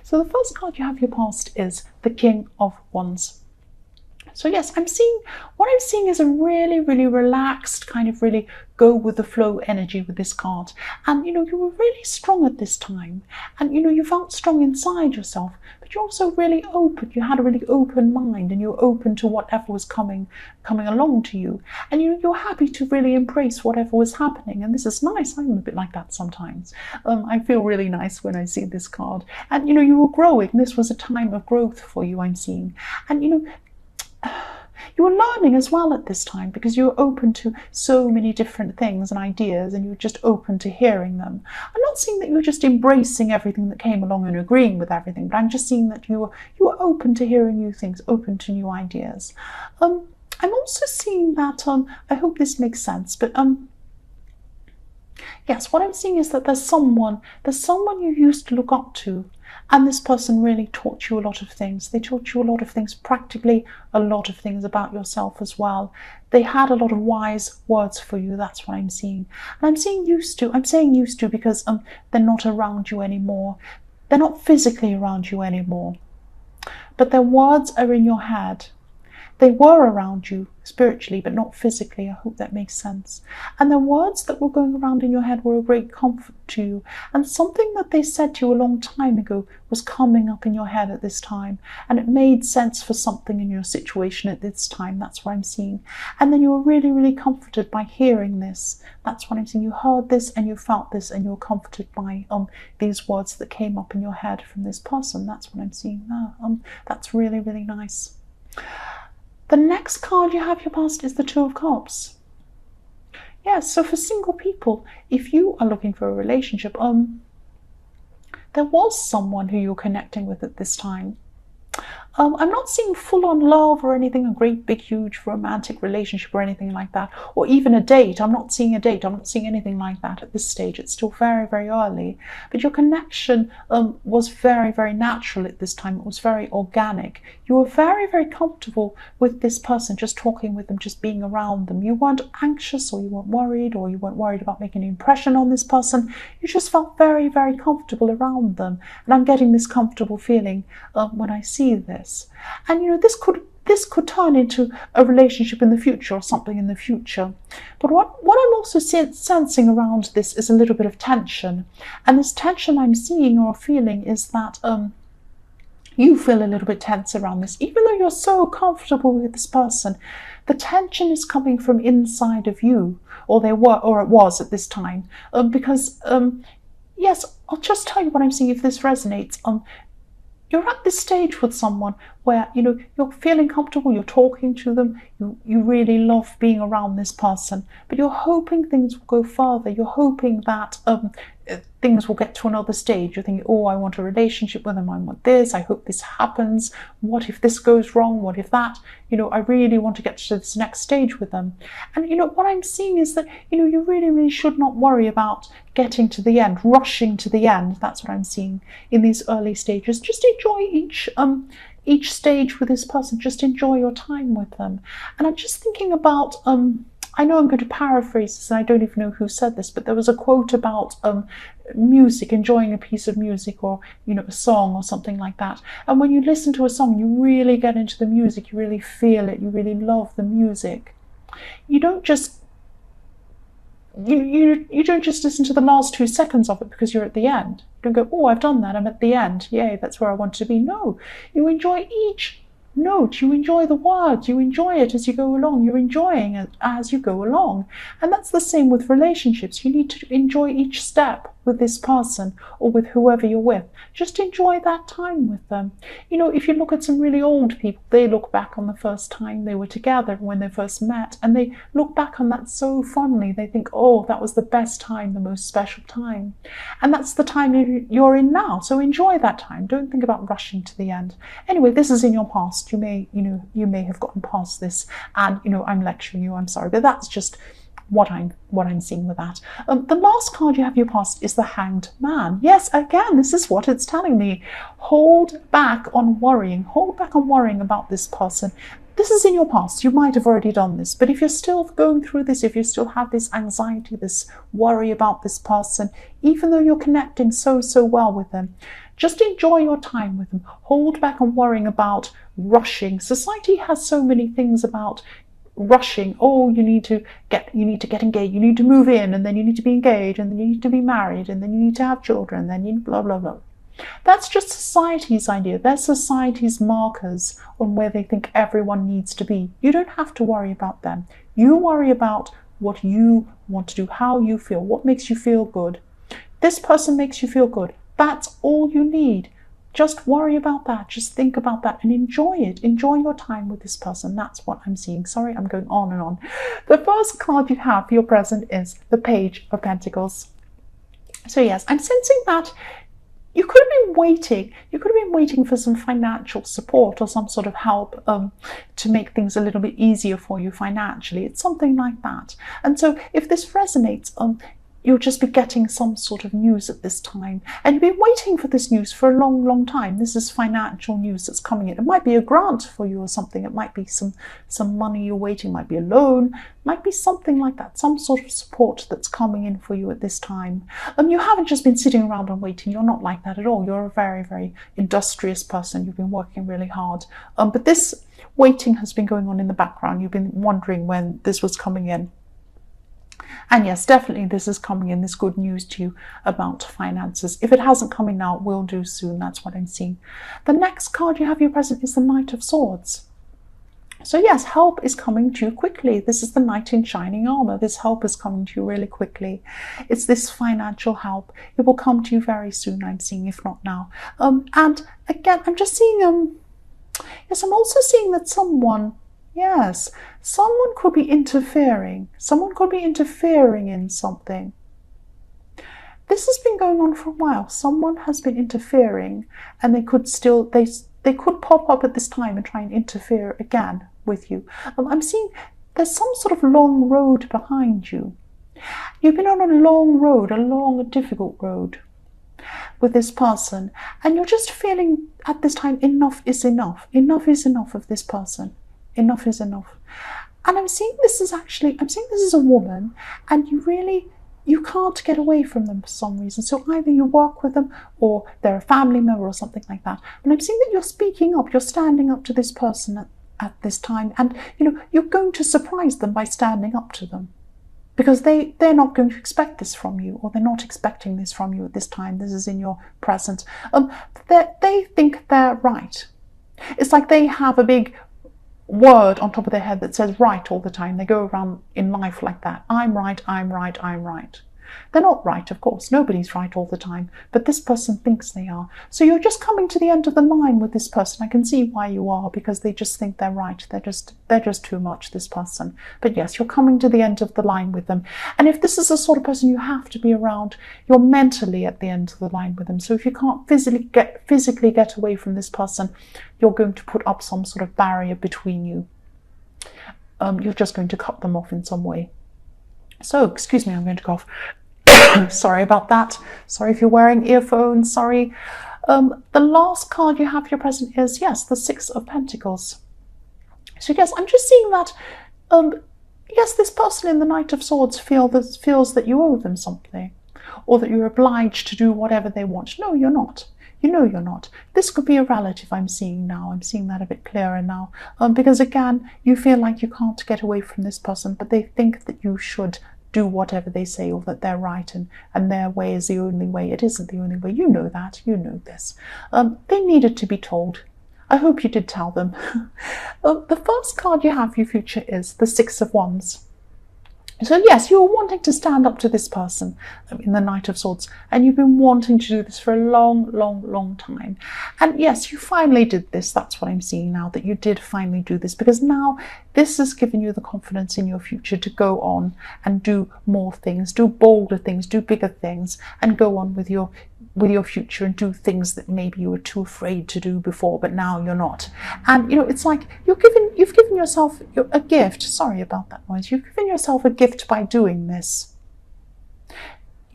So the first card you have your past is the King of Wands. So yes, what I'm seeing is a really, really relaxed, kind of really go with the flow energy with this card. And you were really strong at this time, and you felt strong inside yourself, but you're also really open. You had a really open mind, and you're open to whatever was coming along to you. And you're happy to really embrace whatever was happening. And this is nice. I'm a bit like that sometimes. I feel really nice when I see this card. And you were growing. This was a time of growth for you, I'm seeing. And you were learning as well at this time, because you were open to so many different things and ideas, and you were just open to hearing them. I'm not seeing that you were just embracing everything that came along and agreeing with everything, but I'm just seeing that you were open to hearing new things, open to new ideas. I'm also seeing that, I hope this makes sense, but yes, what I'm seeing is that there's someone you used to look up to, and this person really taught you a lot of things. They taught you a lot of things, practically a lot of things about yourself as well. They had a lot of wise words for you. That's what I'm seeing. And I'm saying used to because they're not around you anymore. They're not physically around you anymore, but their words are in your head. They were around you spiritually, but not physically. I hope that makes sense. And the words that were going around in your head were a great comfort to you. And something that they said to you a long time ago was coming up in your head at this time. And it made sense for something in your situation at this time. That's what I'm seeing. And then you were really, really comforted by hearing this. That's what I'm seeing. You heard this and you felt this, and you were comforted by these words that came up in your head from this person. That's what I'm seeing now. That's really, really nice. The next card you have your past is the Two of Cups. Yes, so for single people, if you are looking for a relationship, there was someone who you're connecting with at this time. I'm not seeing full-on love or anything, a great big huge romantic relationship or anything like that, or even a date. I'm not seeing a date. I'm not seeing anything like that at this stage. It's still very, very early. But your connection was very, very natural at this time. It was very organic. You were very, very comfortable with this person, just talking with them, just being around them. You weren't anxious, or you weren't worried about making an impression on this person. You just felt very, very comfortable around them. And I'm getting this comfortable feeling when I see this. And this could turn into a relationship in the future, or something in the future. But what I'm also sensing around this is a little bit of tension. And this tension I'm seeing or feeling is that you feel a little bit tense around this, even though you're so comfortable with this person. The tension is coming from inside of you, or it was at this time, because yes, I'll just tell you what I'm seeing if this resonates. You're at this stage with someone where you're feeling comfortable, you're talking to them, you really love being around this person, but you're hoping things will go further. You're hoping that things will get to another stage. You're thinking, oh, I want a relationship with them, I want this, I hope this happens, what if this goes wrong, what if that, I really want to get to this next stage with them. And what I'm seeing is that you really, really should not worry about getting to the end, rushing to the end. That's what I'm seeing in these early stages. Just enjoy each stage with this person. Just enjoy your time with them. And I'm just thinking about I know I'm going to paraphrase this, and I don't even know who said this, but there was a quote about music, enjoying a piece of music, or a song or something like that. And when you listen to a song, you really get into the music, you really feel it, you really love the music. You don't just you don't just listen to the last 2 seconds of it because you're at the end. You don't go, oh, I've done that, I'm at the end, yay, that's where I want to be. No, you enjoy each note, you enjoy the words, you enjoy it as you go along, you're enjoying it as you go along. And that's the same with relationships. You need to enjoy each step with this person, or with whoever you're with. Just enjoy that time with them. If you look at some really old people, they look back on the first time they were together, when they first met, and they look back on that so fondly. They think, oh, that was the best time, the most special time. And that's the time you're in now. So enjoy that time. Don't think about rushing to the end. Anyway, this is in your past. You may have gotten past this, and I'm lecturing you, I'm sorry, but that's just what I'm seeing with that. The last card you have in your past is the Hanged Man. Yes, again, this is what it's telling me. Hold back on worrying. Hold back on worrying about this person. This is in your past. You might have already done this, but if you're still going through this, if you still have this anxiety, this worry about this person, even though you're connecting so well with them, Just enjoy your time with them. Hold back on worrying about rushing. Society has so many things about rushing. Oh, you need to get engaged, you need to move in, and then you need to be engaged, and then you need to be married, and then you need to have children, and then you blah blah blah. That's just society's idea. They're society's markers on where they think everyone needs to be. You don't have to worry about them. You worry about what you want to do, how you feel, what makes you feel good. This person makes you feel good. That's all you need. Just worry about that. Just think about that and enjoy it. Enjoy your time with this person. That's what I'm seeing. Sorry, I'm going on and on. The first card you have for your present is the Page of Pentacles. So yes, I'm sensing that you could have been waiting. You could have been waiting for some financial support or some sort of help to make things a little bit easier for you financially. It's something like that. And so if this resonates, you'll just be getting some sort of news at this time. And you've been waiting for this news for a long, long time. This is financial news that's coming in. It might be a grant for you or something. It might be some money you're waiting. It might be a loan. It might be something like that. Some sort of support that's coming in for you at this time. You haven't just been sitting around and waiting. You're not like that at all. You're a very, very industrious person. You've been working really hard. But this waiting has been going on in the background. You've been wondering when this was coming in. And yes, definitely this is coming in, this good news to you about finances. If it hasn't come in now, it will do soon. That's what I'm seeing. The next card you have your present is the Knight of Swords. So yes, help is coming to you quickly. This is the knight in shining armor. This help is coming to you really quickly. It's this financial help. It will come to you very soon, I'm seeing, if not now. And again, I'm just seeing, yes, I'm also seeing that someone could be interfering. Someone could be interfering in something. This has been going on for a while. Someone has been interfering, and they could pop up at this time and try and interfere again with you. I'm seeing there's some sort of long road behind you. You've been on a long road, a long, difficult road with this person, and you're just feeling at this time enough is enough. Enough is enough of this person. Enough is enough. And I'm seeing this is a woman, and you can't get away from them for some reason. So either you work with them or they're a family member or something like that. And I'm seeing that you're speaking up, you're standing up to this person at this time, and you're going to surprise them by standing up to them. Because they're not going to expect this from you, or they're not expecting this from you at this time. This is in your present. They think they're right. It's like they have a big word on top of their head that says right all the time. They go around in life like that. I'm right, I'm right, I'm right. They're not right, of course. Nobody's right all the time. But this person thinks they are. So you're just coming to the end of the line with this person. I can see why you are, because they just think they're right. They're just too much, this person. But yes, you're coming to the end of the line with them. And if this is the sort of person you have to be around, you're mentally at the end of the line with them. So if you can't physically get away from this person, you're going to put up some sort of barrier between you. You're just going to cut them off in some way. So, excuse me, I'm going to cough. Sorry about that. Sorry if you're wearing earphones. Sorry. The last card you have for your present is, yes, the Six of Pentacles. So, yes, I'm just seeing that, yes, this person in the Knight of Swords feels that you owe them something, or that you're obliged to do whatever they want. No, you're not. You know you're not. This could be a relative I'm seeing now. I'm seeing that a bit clearer now. Because again, you feel like you can't get away from this person, but they think that you should do whatever they say, or that they're right, and their way is the only way. It isn't the only way. You know that. You know this. They needed to be told. I hope you did tell them. The first card you have for your future is the Six of Wands. So yes, you're wanting to stand up to this person in the Knight of Swords, and you've been wanting to do this for a long, long, long time. And yes, you finally did this. That's what I'm seeing now, that you did finally do this, because now this has given you the confidence in your future to go on and do more things, do bolder things, do bigger things, and go on with your future and do things that maybe you were too afraid to do before, but now you're not. And it's like you've given yourself a gift. Sorry about that noise. You've given yourself a gift by doing this.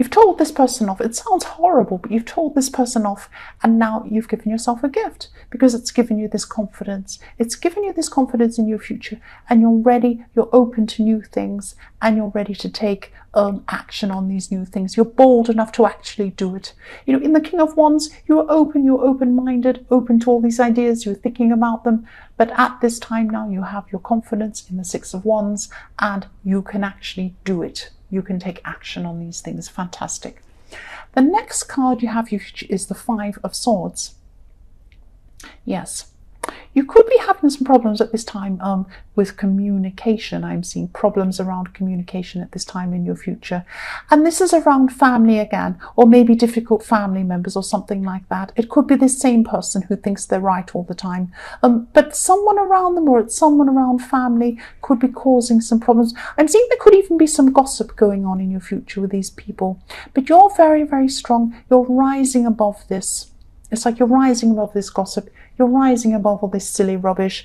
You've told this person off. It sounds horrible, but you've told this person off, and now you've given yourself a gift because it's given you this confidence. It's given you this confidence in your future, and you're ready, you're open to new things, and you're ready to take action on these new things. You're bold enough to actually do it. You know, in the King of Wands, you're open, you're open-minded, open to all these ideas, you're thinking about them. But at this time now, you have your confidence in the Six of Wands, and you can actually do it. You can take action on these things. Fantastic. The next card you have is the Five of Swords. Yes. You could be having some problems at this time with communication. I'm seeing problems around communication at this time in your future. And this is around family again, or maybe difficult family members or something like that. It could be the same person who thinks they're right all the time. But someone around them, or it's someone around family, could be causing some problems. I'm seeing there could even be some gossip going on in your future with these people. But you're very, very strong. You're rising above this. It's like you're rising above this gossip. You're rising above all this silly rubbish.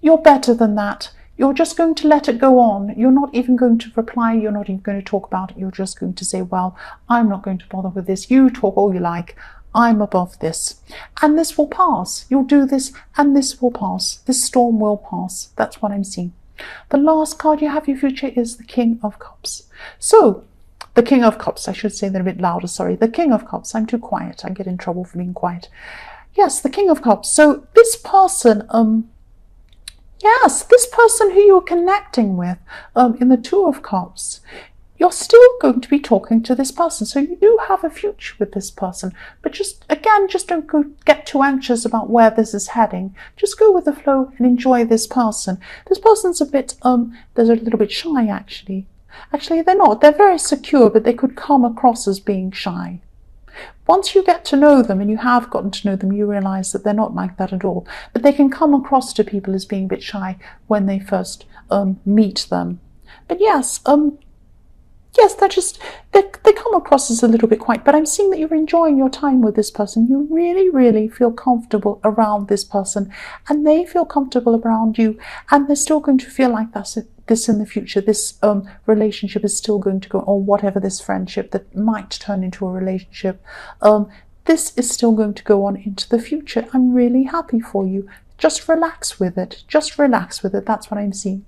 You're better than that. You're just going to let it go on. You're not even going to reply. You're not even going to talk about it. You're just going to say, well, I'm not going to bother with this. You talk all you like. I'm above this. And this will pass. You'll do this and this will pass. This storm will pass. That's what I'm seeing. The last card you have in your future is the King of Cups. So, the King of Cups, I should say that a bit louder, sorry. The King of Cups, I'm too quiet. I get in trouble for being quiet. Yes, the King of Cups. So this person, yes, this person who you're connecting with in the Two of Cups, you're still going to be talking to this person. So you do have a future with this person. But just, again, just don't get too anxious about where this is heading. Just go with the flow and enjoy this person. This person's a bit, they're a little bit shy, actually. Actually, they're not. They're very secure, but they could come across as being shy. Once you get to know them, and you have gotten to know them, you realise that they're not like that at all. But they can come across to people as being a bit shy when they first meet them. But yes, yes, they come across as a little bit quiet, but I'm seeing that you're enjoying your time with this person. You really, really feel comfortable around this person, and they feel comfortable around you, and they're still going to feel like this in the future. This relationship is still going to go, or whatever, this friendship that might turn into a relationship, this is still going to go on into the future. I'm really happy for you. Just relax with it. Just relax with it. That's what I'm seeing.